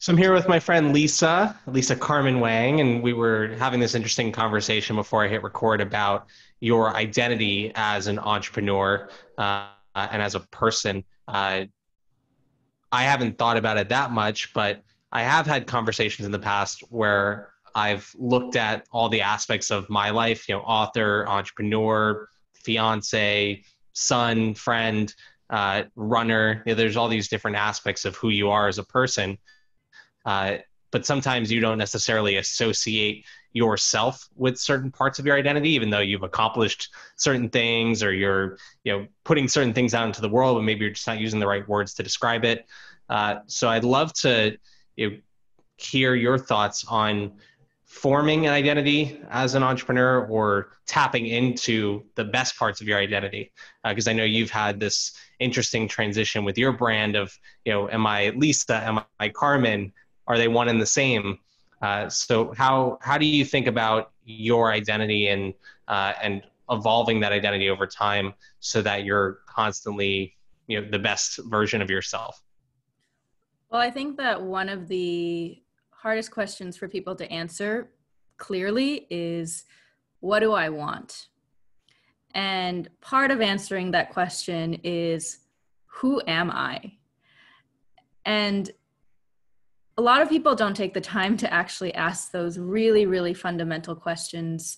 So I'm here with my friend Lisa Carmen Wang, and we were having this interesting conversation before I hit record about your identity as an entrepreneur and as a person. I haven't thought about it that much, but I have had conversations in the past where I've looked at all the aspects of my life, author, entrepreneur, fiance, son, friend, runner. There's all these different aspects of who you are as a person. Uh, but sometimes you don't necessarily associate yourself with certain parts of your identity, even though you've accomplished certain things or you're, putting certain things out into the world, but maybe you're just not using the right words to describe it. So I'd love to you know, hear your thoughts on forming an identity as an entrepreneur or tapping into the best parts of your identity. Because I know you've had this interesting transition with your brand of, am I Lisa? Am I Carmen? Are they one and the same? So how do you think about your identity and evolving that identity over time so that you're constantly the best version of yourself? Well, I think that one of the hardest questions for people to answer clearly is, what do I want? And part of answering that question is, who am I? And a lot of people don't take the time to actually ask those really, really fundamental questions.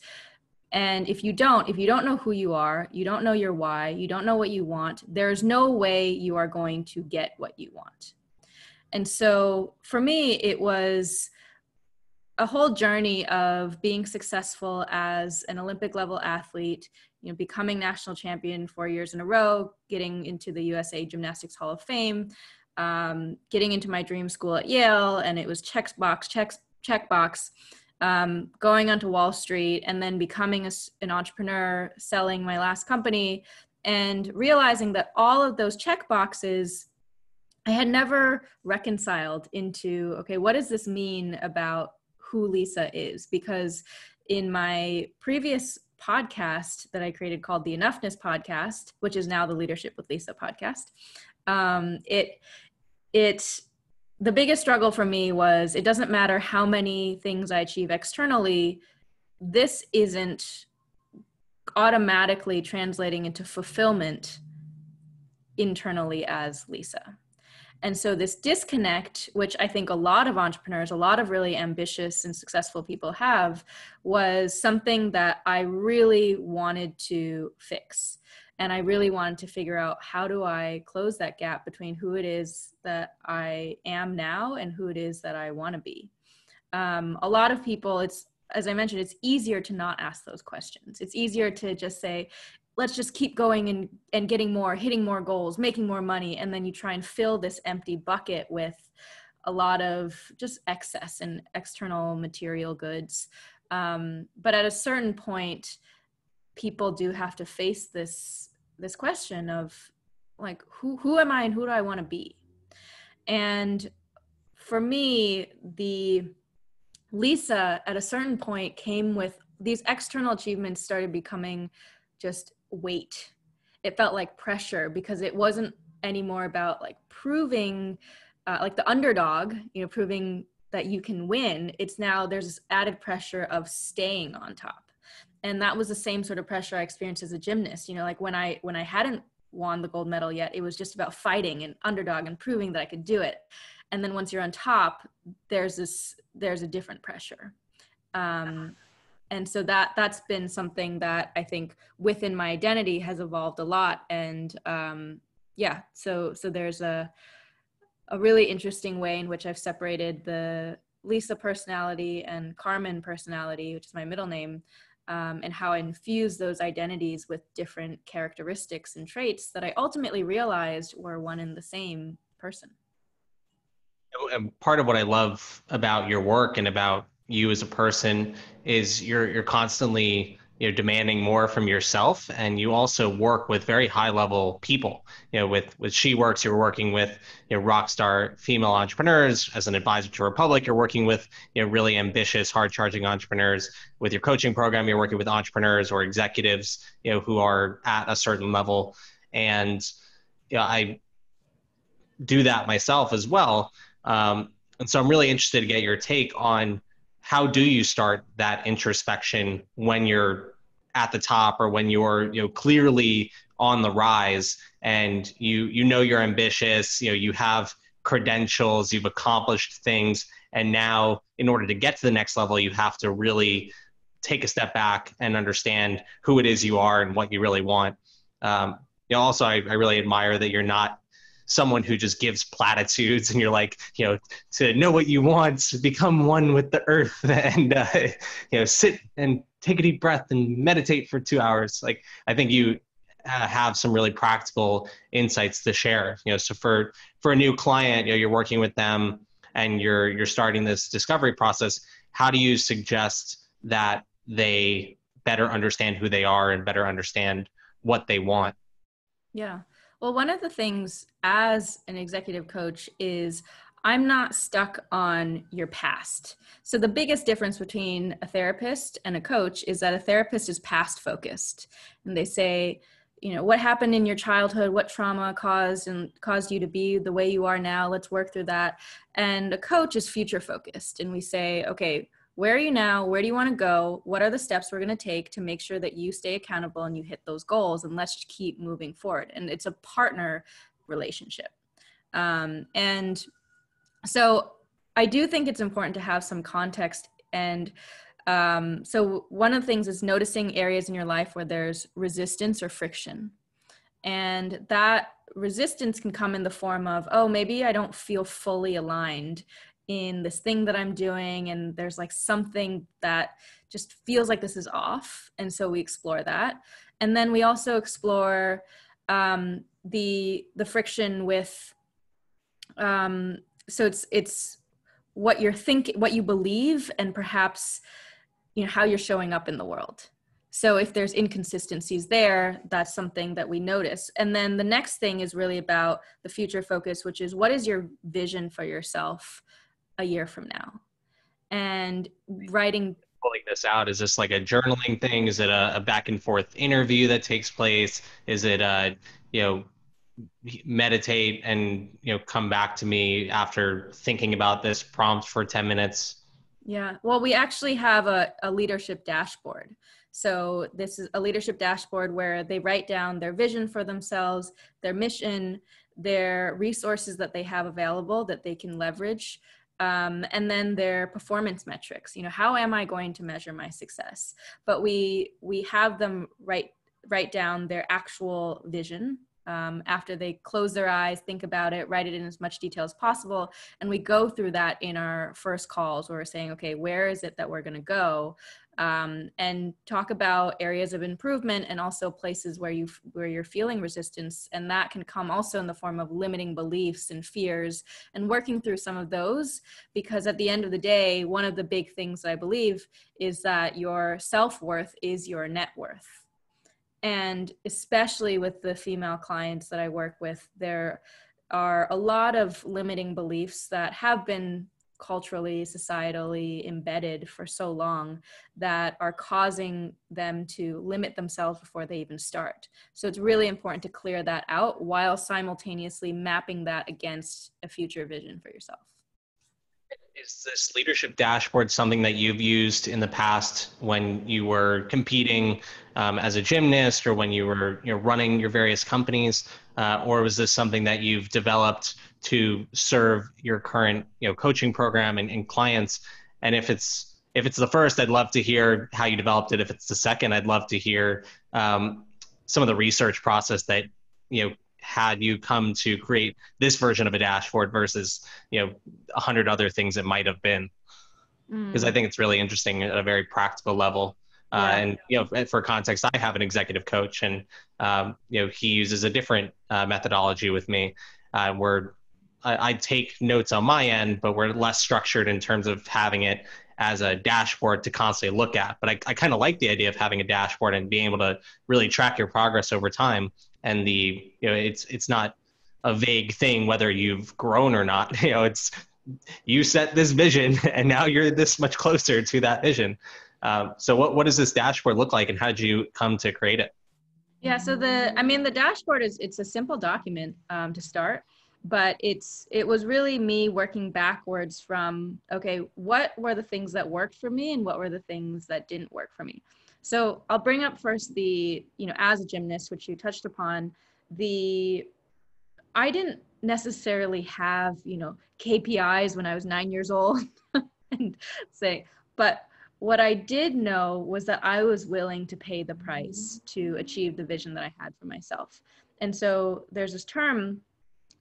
And if you don't know who you are, you don't know your why, you don't know what you want, there's no way you are going to get what you want. And so for me, it was a whole journey of being successful as an Olympic level athlete, becoming national champion 4 years in a row, getting into the USA Gymnastics Hall of Fame, getting into my dream school at Yale, and it was checkbox, going onto Wall Street, and then becoming an entrepreneur, selling my last company, and realizing that all of those check boxes I had never reconciled into, okay, what does this mean about who Lisa is? Because in my previous podcast that I created called the Enoughness Podcast, which is now the Leadership with Lisa podcast, the biggest struggle for me was, it doesn't matter how many things I achieve externally, this isn't automatically translating into fulfillment internally as Lisa. And so this disconnect, which I think a lot of entrepreneurs, a lot of really ambitious and successful people have, was something that I really wanted to fix. And I really wanted to figure out, how do I close that gap between who it is that I am now and who it is that I want to be? A lot of people, as I mentioned, it's easier to not ask those questions. It's easier to just say, let's just keep going and getting more, hitting more goals, making more money. And then you try and fill this empty bucket with a lot of just excess and external material goods. But at a certain point, people do have to face this question of, like, who am I and who do I want to be? And for me, the Lisa at a certain point came with these external achievements, started becoming just weight. It felt like pressure, because it wasn't anymore about like proving like the underdog, proving that you can win. It's now there's this added pressure of staying on top. And that was the same sort of pressure I experienced as a gymnast. Like when I hadn't won the gold medal yet, it was just about fighting and underdog and proving that I could do it. And then once you're on top, there's a different pressure. And so that's been something that I think within my identity has evolved a lot. And so there's a really interesting way in which I've separated the Lisa personality and Carmen personality, which is my middle name, and how I infuse those identities with different characteristics and traits that I ultimately realized were one and the same person. And part of what I love about your work and about you as a person is you're constantly demanding more from yourself, and you also work with very high level people. With She Works, you're working with rock star female entrepreneurs. As an advisor to Republic, you're working with really ambitious, hard charging entrepreneurs. With your coaching program, you're working with entrepreneurs or executives who are at a certain level. And I do that myself as well. And so I'm really interested to get your take on how do you start that introspection when you're at the top or when you're, clearly on the rise and you know you're ambitious, you have credentials, you've accomplished things, and now in order to get to the next level, you have to really take a step back and understand who it is you are and what you really want. Also, I really admire that you're not someone who just gives platitudes and you're like, to know what you want, become one with the earth and, sit and take a deep breath and meditate for 2 hours. Like, I think you have some really practical insights to share, so for a new client, you're working with them and you're starting this discovery process. How do you suggest that they better understand who they are and better understand what they want? Yeah. Well, one of the things as an executive coach is I'm not stuck on your past. So the biggest difference between a therapist and a coach is that a therapist is past focused, and they say, what happened in your childhood, what trauma caused you to be the way you are now, let's work through that. And a coach is future focused, and we say, okay, where are you now? Where do you want to go? What are the steps we're going to take to make sure that you stay accountable and you hit those goals? And let's just keep moving forward. And it's a partner relationship. And so I do think it's important to have some context. And so one of the things is noticing areas in your life where there's resistance or friction. And that resistance can come in the form of, oh, maybe I don't feel fully aligned in this thing that I'm doing, and there's like something that just feels like this is off. And so we explore that. And then we also explore the friction with, so it's what you're thinking, what you believe, and perhaps, how you're showing up in the world. So if there's inconsistencies there, that's something that we notice. And then the next thing is really about the future focus, which is what is your vision for yourself a year from now? And writing. Pulling this out, is this like a journaling thing? Is it a back and forth interview that takes place? Is it meditate and come back to me after thinking about this prompt for 10 minutes? Yeah, well, we actually have a leadership dashboard. So this is a leadership dashboard where they write down their vision for themselves, their mission, their resources that they have available that they can leverage, and then their performance metrics. How am I going to measure my success? But we have them write down their actual vision. After they close their eyes, think about it, write it in as much detail as possible. And we go through that in our first calls where we're saying, okay, where is it that we're going to go? And talk about areas of improvement and also places where you're feeling resistance. And that can come also in the form of limiting beliefs and fears, and working through some of those, because at the end of the day, one of the big things that I believe is that your self-worth is your net worth. And especially with the female clients that I work with, there are a lot of limiting beliefs that have been culturally, societally embedded for so long that are causing them to limit themselves before they even start. So it's really important to clear that out while simultaneously mapping that against a future vision for yourself. Is this leadership dashboard something that you've used in the past when you were competing as a gymnast, or when you were running your various companies, or was this something that you've developed to serve your current coaching program and clients? And if it's the first, I'd love to hear how you developed it. If it's the second, I'd love to hear some of the research process that had you come to create this version of a dashboard versus 100 other things it might have been, because I think it's really interesting at a very practical level. And for context, I have an executive coach, and he uses a different methodology with me, where I take notes on my end, but we're less structured in terms of having it as a dashboard to constantly look at. But I kind of like the idea of having a dashboard and being able to really track your progress over time. And it's not a vague thing whether you've grown or not. It's, you set this vision and now you're this much closer to that vision. So what does this dashboard look like, and how did you come to create it? Yeah, so the dashboard it's a simple document to start. But it was really me working backwards from, okay, what were the things that worked for me and what were the things that didn't work for me. So I'll bring up first the, as a gymnast, which you touched upon, I didn't necessarily have, KPIs when I was 9 years old and say, but what I did know was that I was willing to pay the price to achieve the vision that I had for myself. And so there's this term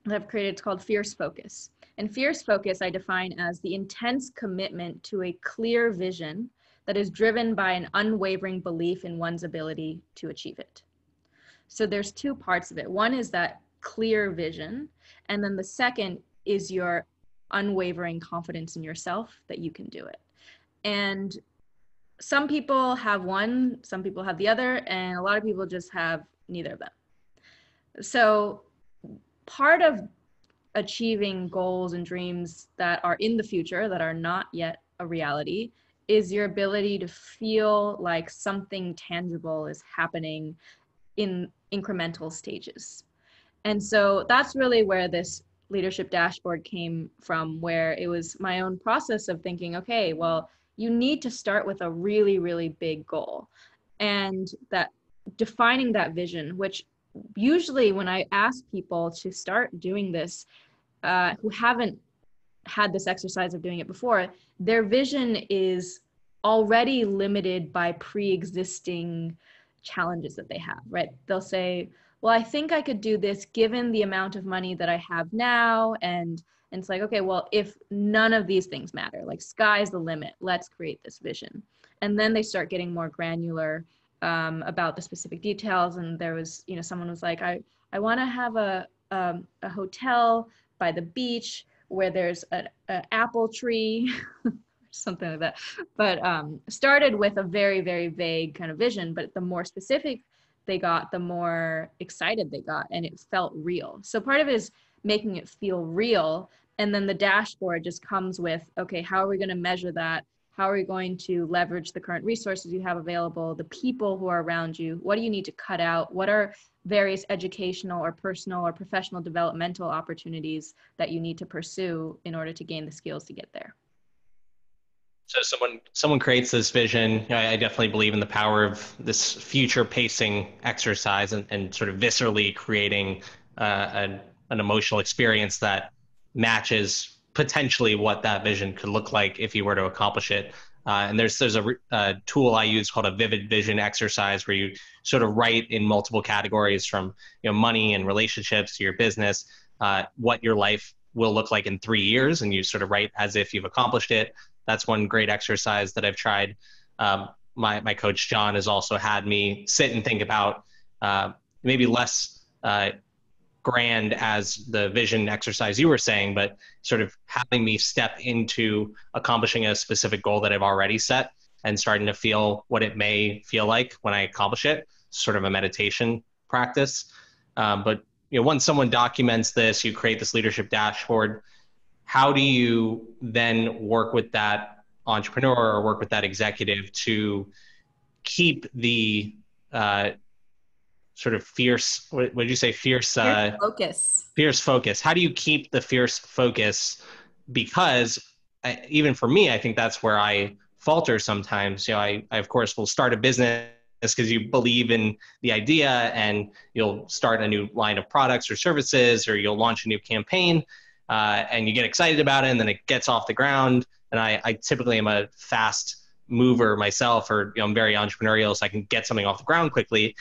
that I've created, it's called fierce focus. And fierce focus I define as the intense commitment to a clear vision that is driven by an unwavering belief in one's ability to achieve it. So there's two parts of it. One is that clear vision, and then the second is your unwavering confidence in yourself that you can do it. And some people have one, some people have the other, and a lot of people just have neither of them. So part of achieving goals and dreams that are in the future, that are not yet a reality, is your ability to feel like something tangible is happening in incremental stages. And so that's really where this leadership dashboard came from, where it was my own process of thinking, okay, well, you need to start with a really, really big goal. And that defining that vision, which usually when I ask people to start doing this, who haven't had this exercise of doing it before, their vision is already limited by pre-existing challenges that they have, right? They'll say, well, I think I could do this given the amount of money that I have now. And it's like, okay, well, if none of these things matter, like sky's the limit, let's create this vision. And then they start getting more granular about the specific details. And there was, someone was like, I want to have a hotel by the beach where there's an apple tree, something like that. But started with a very, very vague kind of vision, but the more specific they got, the more excited they got, and it felt real. So part of it is making it feel real. And then the dashboard just comes with, okay, how are we going to measure that? How are we going to leverage the current resources you have available, the people who are around you? What do you need to cut out? What are various educational or personal or professional developmental opportunities that you need to pursue in order to gain the skills to get there? So someone creates this vision. I definitely believe in the power of this future pacing exercise and sort of viscerally creating an emotional experience that matches potentially what that vision could look like if you were to accomplish it. And there's a tool I use called a vivid vision exercise, where you sort of write in multiple categories, from money and relationships to your business, what your life will look like in 3 years, and you sort of write as if you've accomplished it. That's one great exercise that I've tried. My coach, John, has also had me sit and think about maybe less grand as the vision exercise you were saying, but sort of having me step into accomplishing a specific goal that I've already set and starting to feel what it may feel like when I accomplish it, sort of a meditation practice. But once someone documents this, you create this leadership dashboard. How do you then work with that entrepreneur or work with that executive to keep the sort of fierce, what did you say, fierce focus. Fierce focus? How do you keep the fierce focus? Because even for me, I think that's where I falter sometimes. I of course will start a business because you believe in the idea, and you'll start a new line of products or services, or you'll launch a new campaign. And you get excited about it, and then it gets off the ground. And I typically am a fast mover myself, or I'm very entrepreneurial, so I can get something off the ground quickly.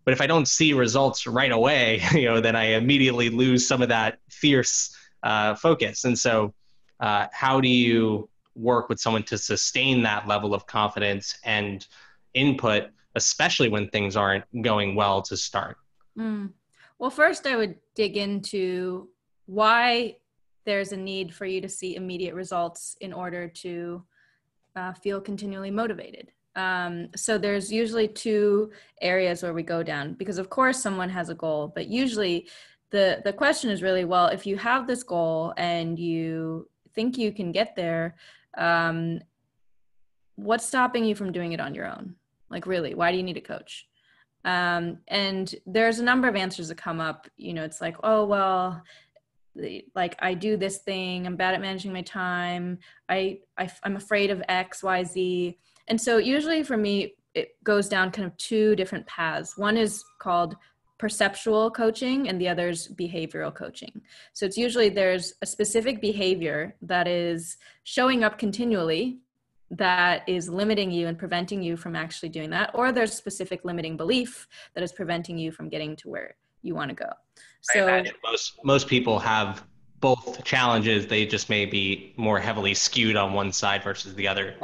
But if I don't see results right away, then I immediately lose some of that fierce focus. And so how do you work with someone to sustain that level of confidence and input, especially when things aren't going well to start? Well, first I would dig into why there's a need for you to see immediate results in order to feel continually motivated. So there's usually two areas where we go down, because of course someone has a goal, but usually the question is really, well, if you have this goal and you think you can get there, what's stopping you from doing it on your own? Like, really, why do you need a coach? And there's a number of answers that come up. It's like, oh, well, like I do this thing, I'm bad at managing my time, I'm afraid of XYZ. And so usually for me it goes down kind of two different paths. One is called perceptual coaching and the other's behavioral coaching. So it's usually there's a specific behavior that is showing up continually that is limiting you and preventing you from actually doing that, or there's specific limiting belief that is preventing you from getting to where you want to go. I So imagine most people have both challenges. They just may be more heavily skewed on one side versus the other.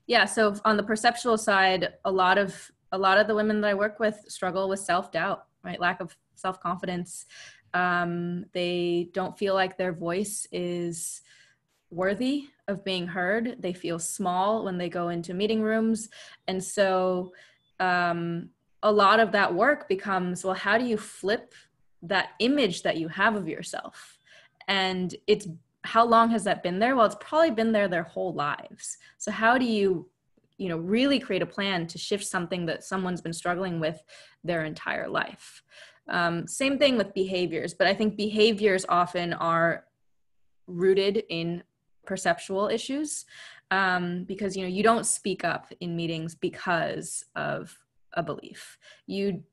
yeah, so on the perceptual side, a lot of the women that I work with struggle with self-doubt, right? Lack of self-confidence. They don't feel like their voice is worthy of being heard. They feel small when they go into meeting rooms. And so a lot of that work becomes, well, how do you flip that image that you have of yourself? And it's, how long has that been there? Well, it's probably been there their whole lives. So how do you, really create a plan to shift something that someone's been struggling with their entire life? Same thing with behaviors, but I think behaviors often are rooted in perceptual issues, because you don't speak up in meetings because of a belief. And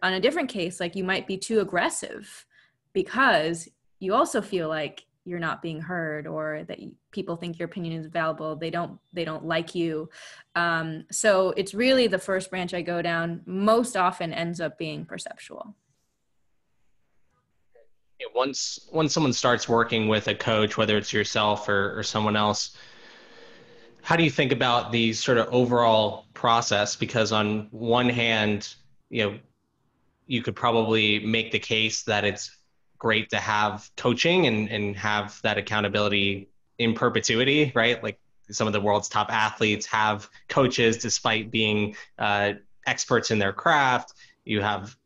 on a different case, like you might be too aggressive because you also feel like you're not being heard, or that people think your opinion is valuable. They don't like you. So it's really the first branch I go down most often ends up being perceptual. Once someone starts working with a coach, whether it's yourself or someone else, how do you think about the sort of overall process? Because on one hand, you could probably make the case that it's great to have coaching and have that accountability in perpetuity, right? Like some of the world's top athletes have coaches despite being experts in their craft. You have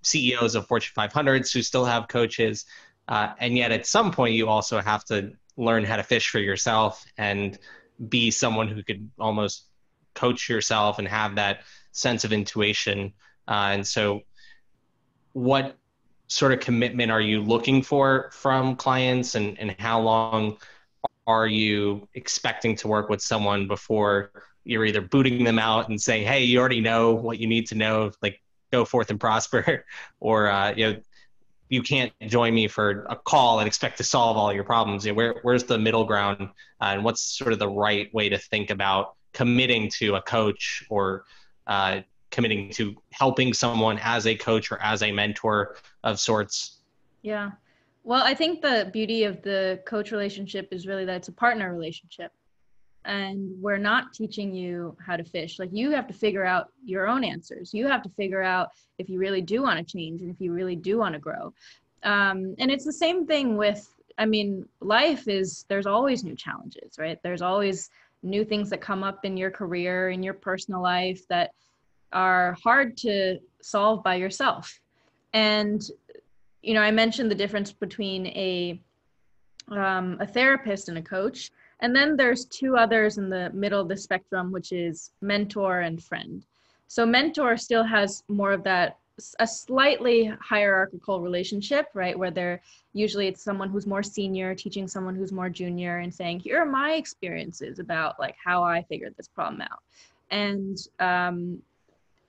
CEOs of Fortune 500s who still have coaches, and yet at some point you also have to learn how to fish for yourself and be someone who could almost coach yourself and have that sense of intuition. And so what sort of commitment are you looking for from clients, and how long are you expecting to work with someone before you're either booting them out and saying, hey, you already know what you need to know, like go forth and prosper, or you can't join me for a call and expect to solve all your problems. Where's the middle ground, and what's sort of the right way to think about committing to a coach, or committing to helping someone as a coach or as a mentor of sorts? Yeah. Well, I think the beauty of the coach relationship is really that it's a partner relationship. And we're not teaching you how to fish. Like, you have to figure out your own answers. You have to figure out if you really do want to change and if you really do want to grow. And it's the same thing with, life is, there's always new challenges, right? There's always new things that come up in your career, in your personal life, that are hard to solve by yourself. And, I mentioned the difference between a therapist and a coach. And then there's two others in the middle of the spectrum, which is mentor and friend. So mentor still has more of that, a slightly hierarchical relationship, right? Where it's someone who's more senior teaching someone who's more junior and saying, here are my experiences about like how I figured this problem out. And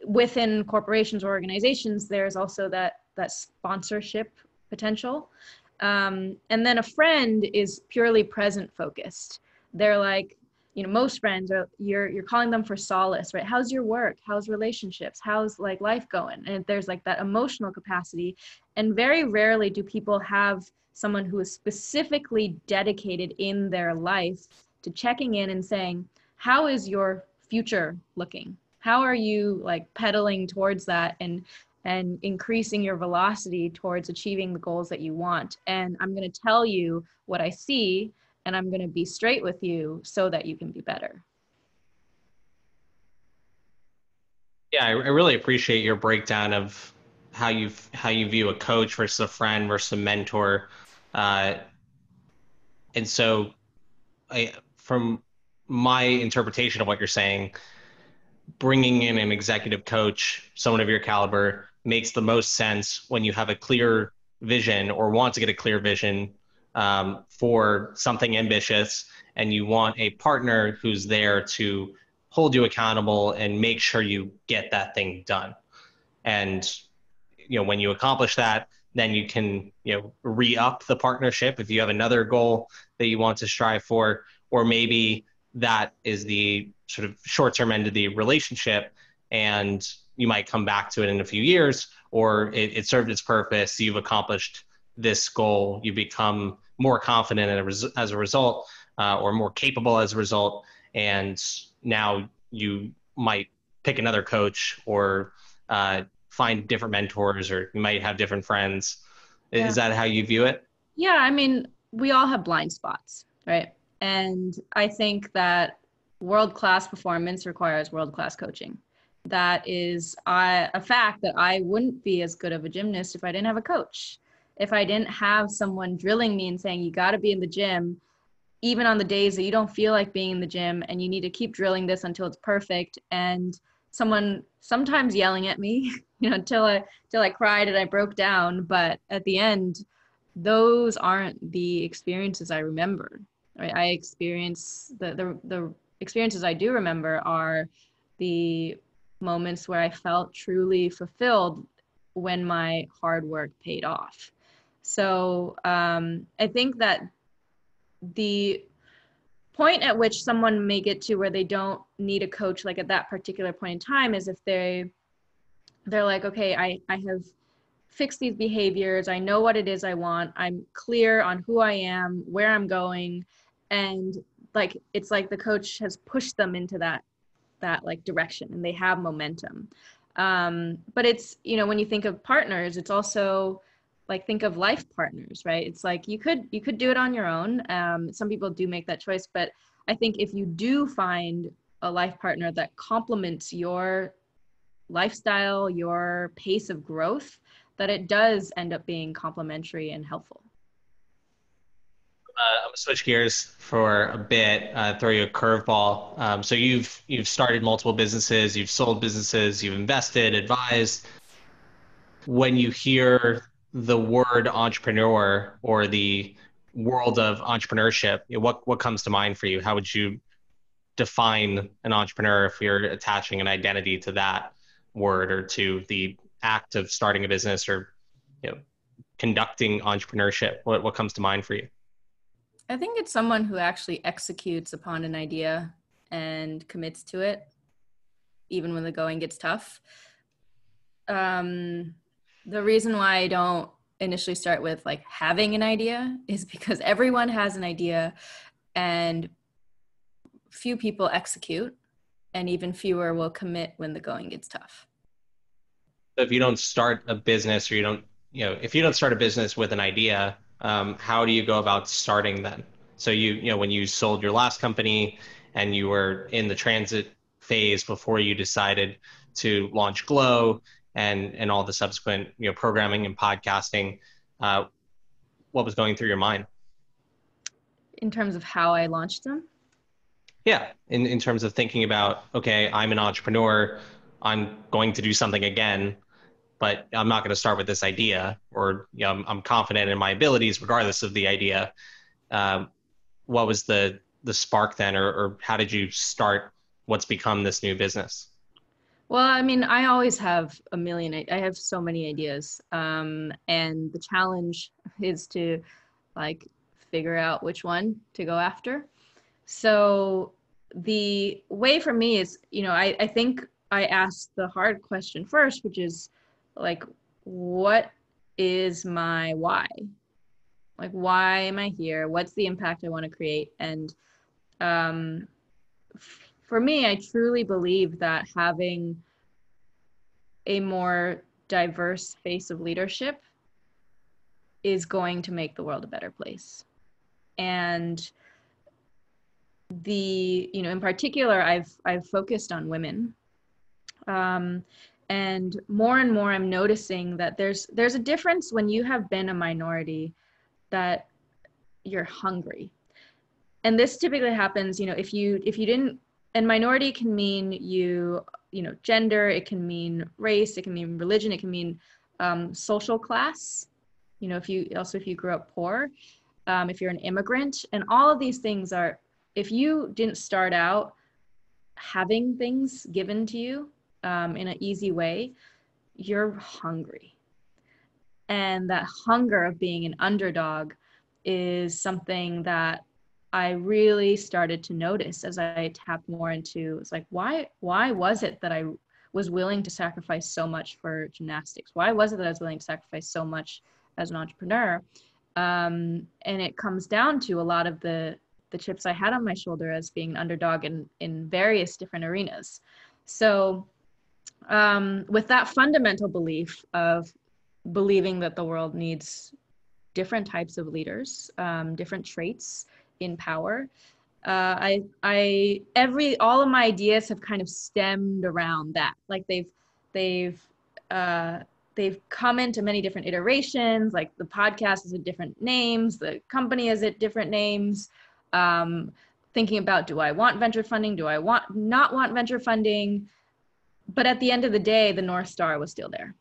within corporations or organizations, there's also that sponsorship potential. And then a friend is purely present focused. They're like, most friends are, you're calling them for solace, right? How's your work? How's relationships? How's like life going? And there's like that emotional capacity. And very rarely do people have someone who is specifically dedicated in their life to checking in and saying, how is your future looking? How are you like pedaling towards that and increasing your velocity towards achieving the goals that you want? And I'm going to tell you what I see, and I'm going to be straight with you so that you can be better. Yeah, I really appreciate your breakdown of how you view a coach versus a friend versus a mentor. Uh, and so from my interpretation of what you're saying, bringing in an executive coach, someone of your caliber, makes the most sense when you have a clear vision or want to get a clear vision for something ambitious, and you want a partner who's there to hold you accountable and make sure you get that thing done. And when you accomplish that, then you can re-up the partnership if you have another goal that you want to strive for, or maybe that is the sort of short-term end of the relationship, and you might come back to it in a few years, or it served its purpose, you've accomplished this goal, you become more confident as a result, or more capable as a result, and now you might pick another coach, or find different mentors, or you might have different friends. Yeah. Is that how you view it? Yeah, I mean, we all have blind spots, right? And I think that world-class performance requires world-class coaching. That is a fact that I wouldn't be as good of a gymnast if I didn't have a coach. If I didn't have someone drilling me and saying, you got to be in the gym, even on the days that you don't feel like being in the gym, and you need to keep drilling this until it's perfect. And someone sometimes yelling at me, until I cried and I broke down. But at the end, those aren't the experiences I remember. Right? I experience the experiences I do remember are the moments where I felt truly fulfilled when my hard work paid off. So I think that the point at which someone may get to where they don't need a coach, like at that particular point in time, is if they're like, okay, I have fixed these behaviors, I know what it is I want, I'm clear on who I am, where I'm going, and like it's like the coach has pushed them into that like direction, and they have momentum. But it's, when you think of partners, it's also like, think of life partners, right? It's like you could do it on your own. Some people do make that choice, but I think if you do find a life partner that complements your lifestyle, your pace of growth, that it does end up being complementary and helpful. I'm gonna switch gears for a bit, throw you a curveball. So you've started multiple businesses, you've sold businesses, you've invested, advised. When you hear the word entrepreneur or the world of entrepreneurship, what comes to mind for you? How would you define an entrepreneur if you're attaching an identity to that word, or to the act of starting a business, or you know conducting entrepreneurship? What comes to mind for you? I think it's someone who actually executes upon an idea and commits to it, even when the going gets tough. The reason why I don't initially start with like having an idea is because everyone has an idea and few people execute, and even fewer will commit when the going gets tough. So if you don't start a business, or if you don't start a business with an idea, how do you go about starting then? So when you sold your last company and you were in the transit phase before you decided to launch Glow, and all the subsequent, programming and podcasting, uh, what was going through your mind? In terms of how I launched them? Yeah, in terms of thinking about, okay, I'm an entrepreneur, I'm going to do something again, but I'm not going to start with this idea, or I'm confident in my abilities regardless of the idea. Um, what was the spark then, or how did you start what's become this new business? Well, I mean, I always have I have so many ideas. And the challenge is to like figure out which one to go after. So the way for me is, I think I asked the hard question first, which is like, what is my why? Like, why am I here? What's the impact I want to create? And um, for me, I truly believe that having a more diverse face of leadership is going to make the world a better place. And in particular, I've focused on women. And more I'm noticing that there's a difference when you have been a minority, that you're hungry. And this typically happens, if you didn't, and minority can mean gender, it can mean race, it can mean religion, it can mean social class. if you grew up poor, if you're an immigrant, and all of these things are, if you didn't start out having things given to you in an easy way, you're hungry. And that hunger of being an underdog is something that I really started to notice as I tapped more into, it's like, why was it that I was willing to sacrifice so much for gymnastics? Why was it that I was willing to sacrifice so much as an entrepreneur? And it comes down to a lot of the chips I had on my shoulder as being an underdog in various different arenas. So with that fundamental belief of believing that the world needs different types of leaders, different traits in power, all of my ideas have kind of stemmed around that. Like they've come into many different iterations. Like the podcast is at different names, the company is at different names. Thinking about, do I want venture funding? Do I not want venture funding? But at the end of the day, the North Star was still there.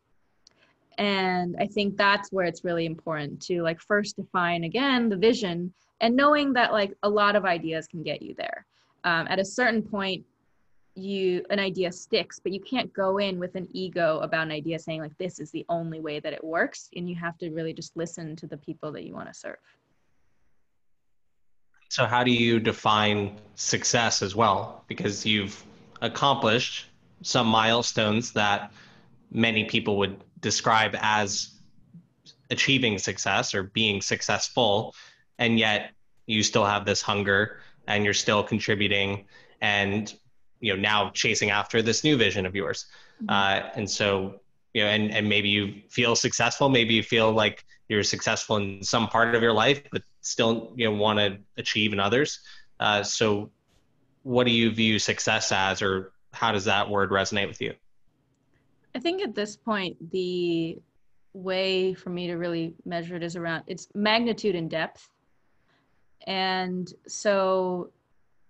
And I think that's where it's really important to like first define again the vision, and knowing that like a lot of ideas can get you there. At a certain point, an idea sticks, but you can't go in with an ego about an idea saying like this is the only way that it works, and you have to really just listen to the people that you want to serve. So how do you define success as well? Because you've accomplished some milestones that many people would describe as achieving success or being successful, and yet you still have this hunger and you're still contributing and now chasing after this new vision of yours. And so and maybe you feel successful, maybe you feel like you're successful in some part of your life but still want to achieve in others. So what do you view success as, or how does that word resonate with you? I think at this point, the way for me to really measure it is around its magnitude and depth. And so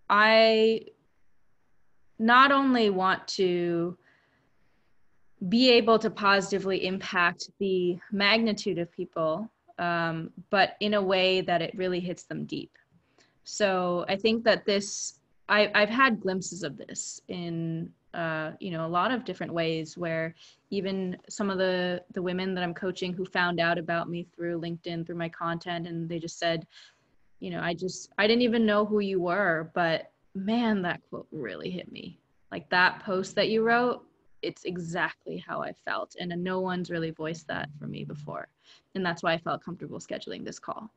I not only want to be able to positively impact the magnitude of people, but in a way that it really hits them deep. So I think that I've had glimpses of this in a lot of different ways, where even some of the women that I'm coaching who found out about me through LinkedIn, through my content, and they just said, I didn't even know who you were, but man, that quote really hit me. Like that post that you wrote, it's exactly how I felt. And no one's really voiced that for me before. And that's why I felt comfortable scheduling this call.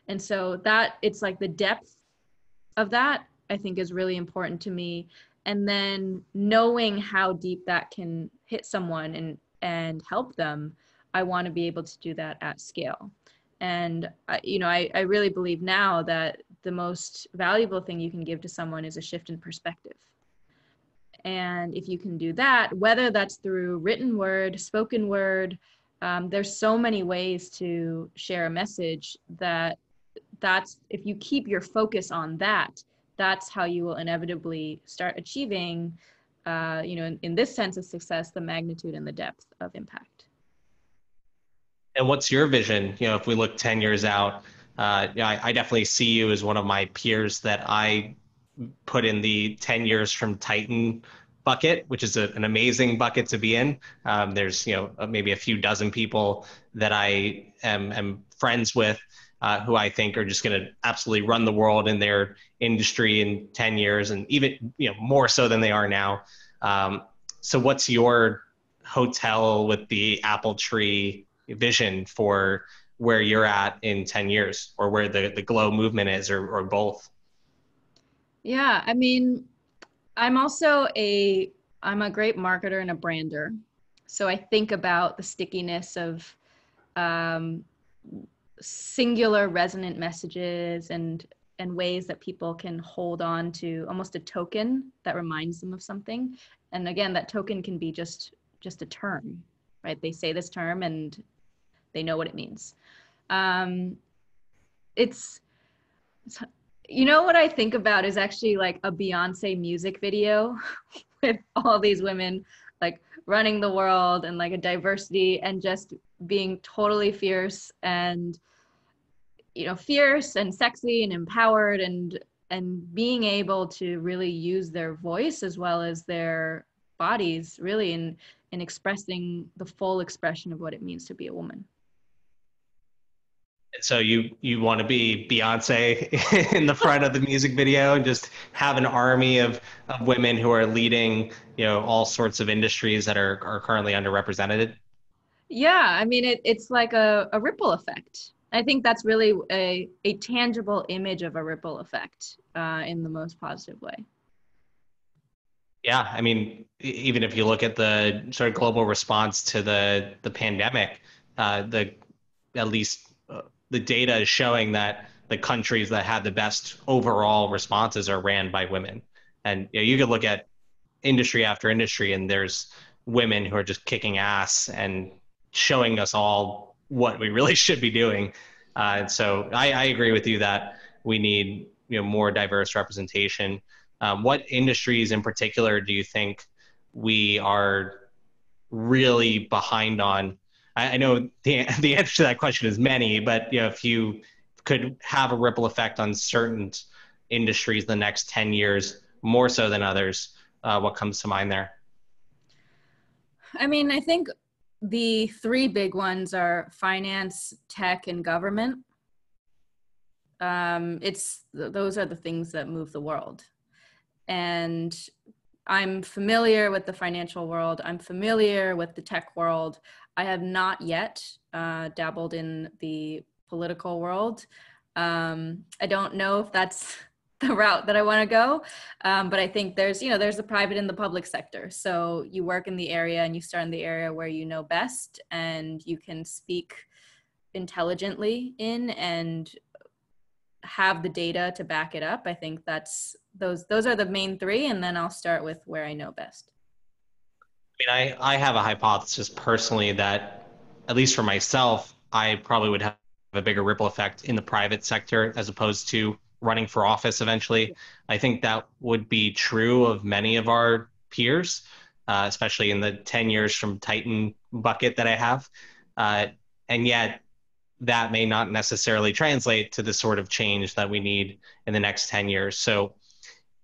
And so that it's like the depth of that, I think, is really important to me. And then knowing how deep that can hit someone and help them, I want to be able to do that at scale. And I really believe now that the most valuable thing you can give to someone is a shift in perspective. And if you can do that, whether that's through written word, spoken word, there's so many ways to share a message that's if you keep your focus on that, that's how you will inevitably start achieving, in this sense of success, the magnitude and the depth of impact. And what's your vision? If we look 10 years out, I definitely see you as one of my peers that I put in the 10 years from Titan bucket, which is an amazing bucket to be in. There's, maybe a few dozen people that I am friends with who I think are just going to absolutely run the world in their industry in 10 years, and even, more so than they are now. So what's your hotel with the apple tree vision for where you're at in 10 years, or where the Glow movement is, or both? Yeah, I mean, I'm a great marketer and a brander. So I think about the stickiness of singular resonant messages and ways that people can hold on to almost a token that reminds them of something. And again, that token can be just a term, right? They say this term and they know what it means. It's what I think about is actually like a Beyonce music video with all these women like running the world and like a diversity and just being totally fierce and fierce and sexy and empowered and being able to really use their voice as well as their bodies really in expressing the full expression of what it means to be a woman. So you want to be Beyonce in the front of the music video and just have an army of women who are leading, all sorts of industries that are currently underrepresented. Yeah, I mean it's like a ripple effect. I think that's really a tangible image of a ripple effect in the most positive way. Yeah, I mean, even if you look at the sort of global response to the pandemic, the at least the data is showing that the countries that had the best overall responses are ran by women. And you could look at industry after industry, and there's women who are just kicking ass and showing us all what we really should be doing. And so I agree with you that we need more diverse representation. What industries in particular do you think we are really behind on? I know the answer to that question is many, but if you could have a ripple effect on certain industries the next 10 years, more so than others, what comes to mind there? I mean, I think the three big ones are finance, tech, and government. Those are the things that move the world. And I'm familiar with the financial world. I'm familiar with the tech world. I have not yet dabbled in the political world. I don't know if that's the route that I want to go. But I think there's the private and the public sector. So you work in the area and you start in the area where you know best and you can speak intelligently in and have the data to back it up. I think those are the main three. And then I'll start with where I know best. I mean, I have a hypothesis personally that, at least for myself, I probably would have a bigger ripple effect in the private sector as opposed to running for office eventually. I think that would be true of many of our peers, especially in the 10 years from Titan bucket that I have. Uh, and yet, that may not necessarily translate to the sort of change that we need in the next 10 years. So,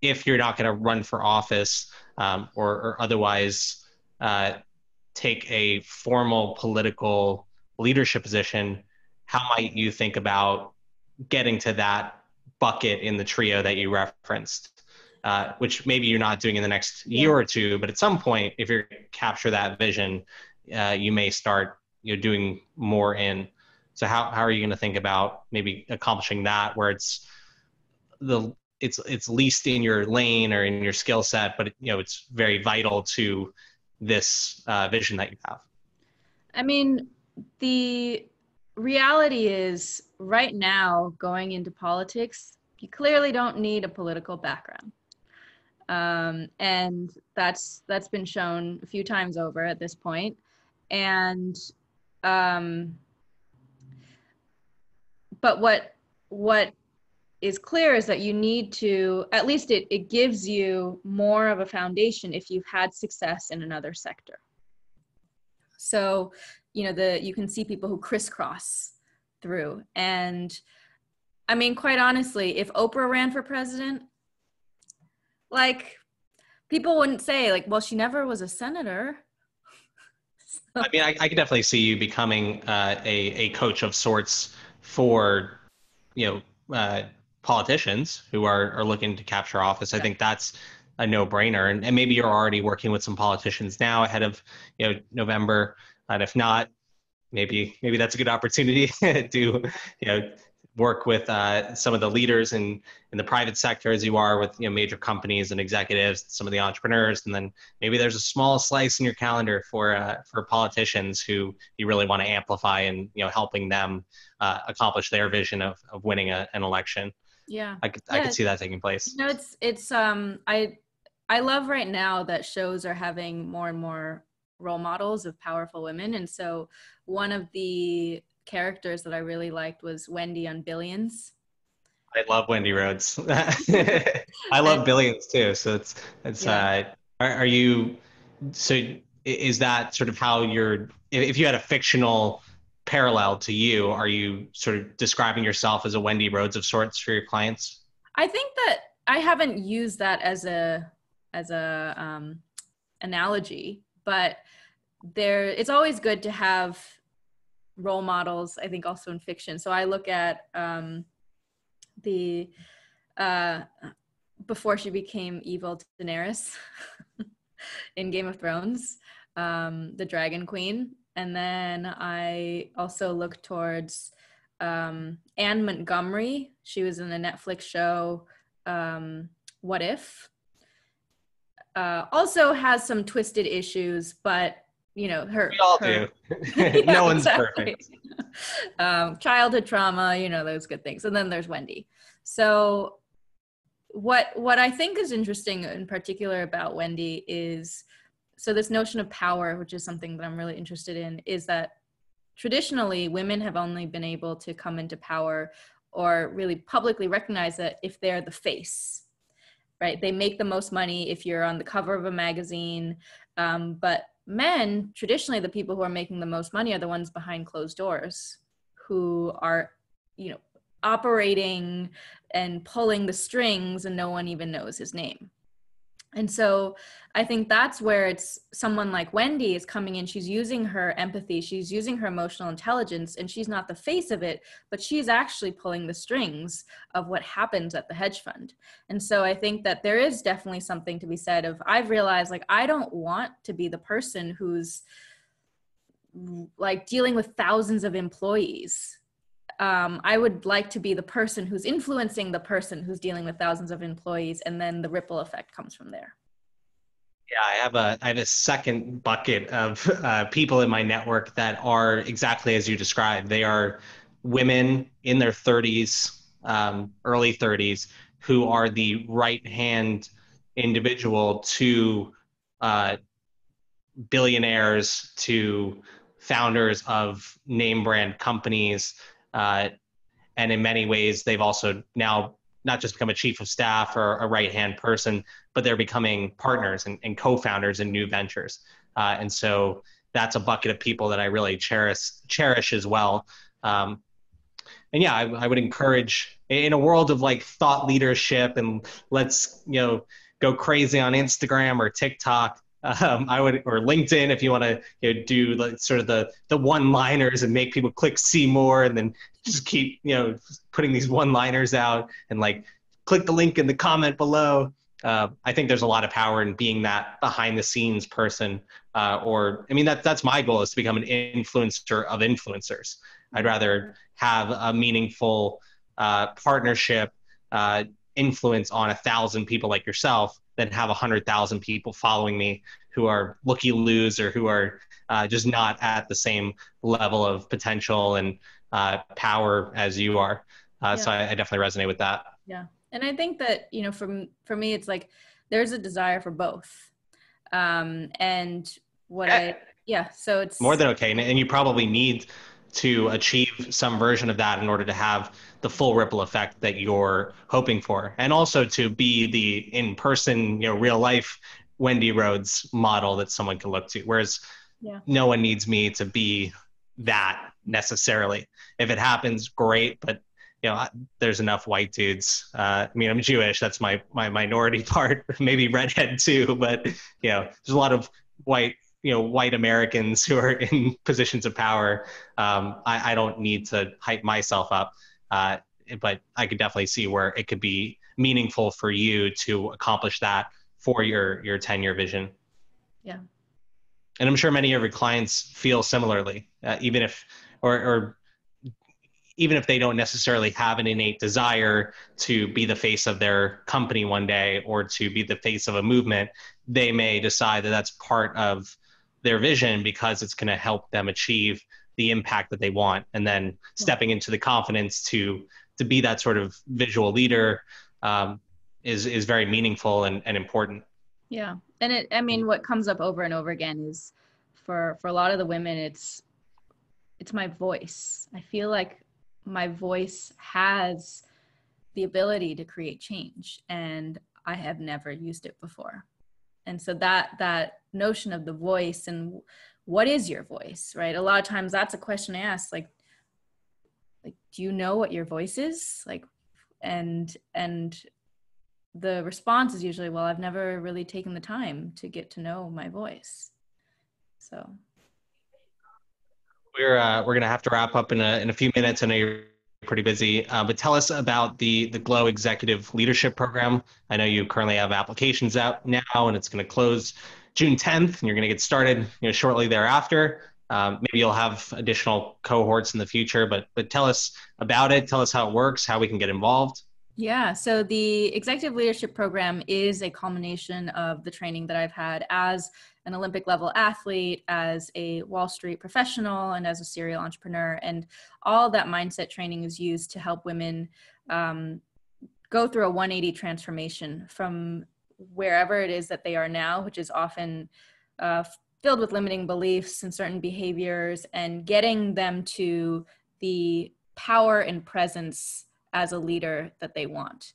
if you're not going to run for office or otherwise uh, take a formal political leadership position, how might you think about getting to that bucket in the trio that you referenced? Which maybe you're not doing in the next year Yeah. or two, but at some point, if you capture that vision, you may start doing more in. So how are you going to think about maybe accomplishing that where it's least in your lane or in your skill set, but it's very vital to this vision that you have? I mean, the reality is right now going into politics, you clearly don't need a political background. And that's been shown a few times over at this point. And um, but what is clear is that you need to, at least it gives you more of a foundation if you've had success in another sector. So, you can see people who crisscross through. And I mean, quite honestly, if Oprah ran for president, like people wouldn't say like, well, she never was a senator. I mean, I could definitely see you becoming a coach of sorts for you know uh, politicians who are looking to capture office. I think that's a no-brainer, and maybe you're already working with some politicians now ahead of November, and if not, maybe that's a good opportunity to work with some of the leaders in the private sector as you are with major companies and executives, some of the entrepreneurs, and then maybe there's a small slice in your calendar for politicians who you really want to amplify and helping them accomplish their vision of winning an election. Yeah. I could see that taking place. It's I love right now that shows are having more and more role models of powerful women. And so one of the characters that I really liked was Wendy on Billions. I love Wendy Rhodes. I love Billions too. So it's Yeah. are you so is that sort of how you're, if you had a fictional parallel to you, are you sort of describing yourself as a Wendy Rhodes of sorts for your clients? I think that I haven't used that as a analogy, but it's always good to have role models, I think, also in fiction. So I look at the uh, before she became evil Daenerys in Game of Thrones, the Dragon Queen. And then I also look towards Anne Montgomery. She was in the Netflix show What If? Also has some twisted issues, but you know, We all her do. yeah, No one's exactly. perfect. Childhood trauma, you know, those good things. And then there's Wendy. So what I think is interesting in particular about Wendy is, so this notion of power, which is something that I'm really interested in, is that traditionally women have only been able to come into power or really publicly recognize that if they're the face, right? They make the most money if you're on the cover of a magazine. But men, traditionally, the people who are making the most money are the ones behind closed doors, who are, you know, operating and pulling the strings, and no one even knows his name. And so I think that's where it's someone like Wendy is coming in. She's using her empathy, she's using her emotional intelligence, and she's not the face of it, but she's actually pulling the strings of what happens at the hedge fund. And so I think that there is definitely something to be said of, I've realized, like, I don't want to be the person who's like dealing with thousands of employees. I would like to be the person who's influencing the person who's dealing with thousands of employees, and then the ripple effect comes from there. Yeah, I have a second bucket of people in my network that are exactly as you described. They are women in their 30s, early 30s, who are the right hand individual to uh, billionaires, to founders of name brand companies. Uh, and in many ways, they've also now not just become a chief of staff or a right hand person, but they're becoming partners and co-founders in new ventures. And so that's a bucket of people that I really cherish as well. Um, and yeah, I would encourage, in a world of like thought leadership and let's, go crazy on Instagram or TikTok. I would, or LinkedIn, if you want to, do like sort of the one liners and make people click see more, and then just keep, putting these one liners out and like click the link in the comment below. I think there's a lot of power in being that behind the scenes person. Or, I mean, that's my goal, is to become an influencer of influencers. I'd rather have a meaningful partnership, influence on 1,000 people like yourself than have 100,000 people following me who are looky-loos or who are just not at the same level of potential and power as you are. Yeah. So I definitely resonate with that. Yeah. And I think that, you know, for me, it's like there's a desire for both. And what Yeah. yeah, so More it's, than okay. And you probably need to achieve some version of that in order to have the full ripple effect that you're hoping for. And also to be the in-person, real life Wendy Rhodes model that someone can look to. Whereas yeah, no one needs me to be that necessarily. If it happens, great. But there's enough white dudes. I mean, I'm Jewish. That's my minority part. Maybe redhead too. But there's a lot of white white Americans who are in positions of power. I don't need to hype myself up, but I could definitely see where it could be meaningful for you to accomplish that for your 10-year vision. yeah, And I'm sure many of your clients feel similarly, even if, or even if they don't necessarily have an innate desire to be the face of their company one day or to be the face of a movement, they may decide that that's part of their vision because it's going to help them achieve the impact that they want. And then stepping into the confidence to be that sort of visual leader is very meaningful and important. yeah. And I mean, what comes up over and over again is for a lot of the women, it's my voice. I feel like my voice has the ability to create change, and I have never used it before. And so that notion of the voice and what is your voice, right? A lot of times that's a question I ask, like, do you know what your voice is? Like, and the response is usually, well, I've never really taken the time to get to know my voice. So We're gonna have to wrap up in a few minutes. I know you're pretty busy, but tell us about the Glow Executive Leadership Program. I know you currently have applications out now, and it's going to close June 10th, and you're going to get started, shortly thereafter. Maybe you'll have additional cohorts in the future, but tell us about it. Tell us how it works, how we can get involved. yeah, so the executive leadership program is a culmination of the training that I've had as an Olympic level athlete, as a Wall Street professional, and as a serial entrepreneur. And all that mindset training is used to help women go through a 180 transformation from wherever it is that they are now, which is often filled with limiting beliefs and certain behaviors, and getting them to the power and presence as a leader that they want.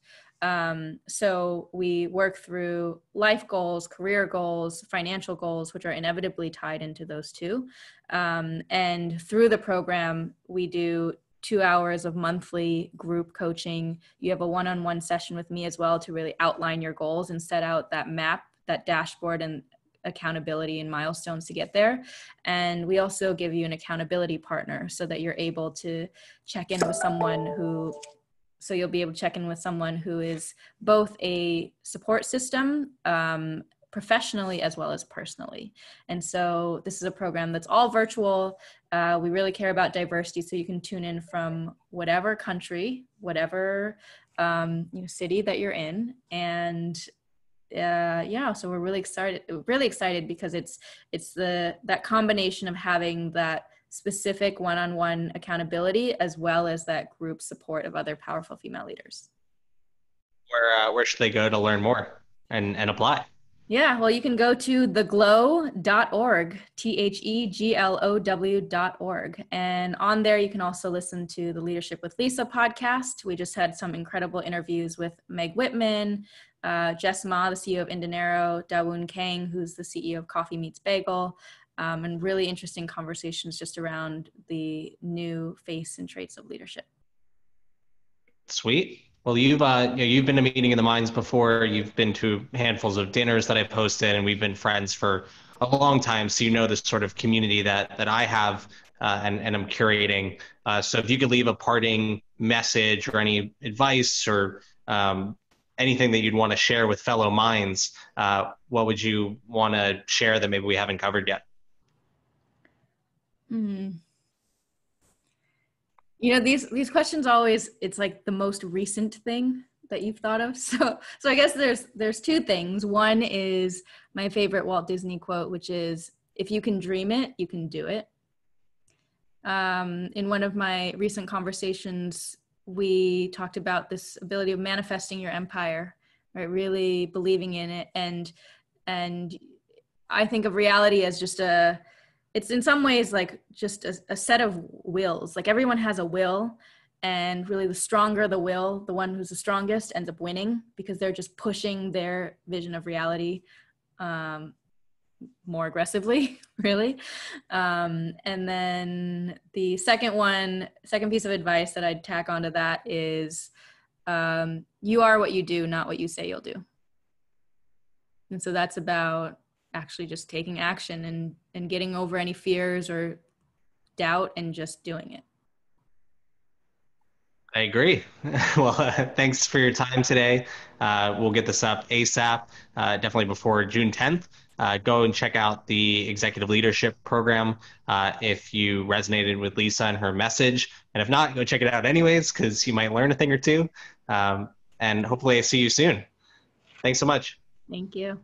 So we work through life goals, career goals, financial goals, which are inevitably tied into those two. And through the program, we do 2 hours of monthly group coaching. You have a one-on-one session with me as well to really outline your goals and set out that map, that dashboard, and accountability and milestones to get there. And we also give you an accountability partner so that you're able to check in with someone so you'll be able to check in with someone who is both a support system, professionally as well as personally. And so this is a program that's all virtual. We really care about diversity, so you can tune in from whatever country, whatever city that you're in. And yeah, so we're really excited because it's that combination of having that specific one-on-one accountability as well as that group support of other powerful female leaders. Where should they go to learn more and apply? Yeah, well, you can go to theglow.org, theglow.org. And on there, you can also listen to the Leadership with Lisa podcast. We just had some incredible interviews with Meg Whitman, Jess Ma, the CEO of Indanero, Dawoon Kang, who's the CEO of Coffee Meets Bagel, and really interesting conversations just around the new face and traits of leadership. Sweet. Well, you've been to Meeting in the Minds before. You've been to handfuls of dinners that I've hosted, and we've been friends for a long time. So you know this sort of community that I have and I'm curating. So if you could leave a parting message or any advice or anything that you'd want to share with fellow minds, what would you want to share that maybe we haven't covered yet? These questions always, it's like the most recent thing that you've thought of. So I guess there's two things. One is my favorite Walt Disney quote, which is, if you can dream it, you can do it. In one of my recent conversations, we talked about this ability of manifesting your empire, right? Really believing in it. And I think of reality as just it's in some ways like just a set of wills. Like everyone has a will, and really the stronger the will, the one who's the strongest ends up winning because they're just pushing their vision of reality more aggressively, really. And then the second piece of advice that I'd tack onto that is you are what you do, not what you say you'll do. And so that's about actually just taking action and getting over any fears or doubt and just doing it. I agree. Well, thanks for your time today. We'll get this up ASAP, definitely before June 10th. Go and check out the Executive Leadership Program if you resonated with Lisa and her message. And if not, go check it out anyways, because you might learn a thing or two. And hopefully I see you soon. Thanks so much. Thank you.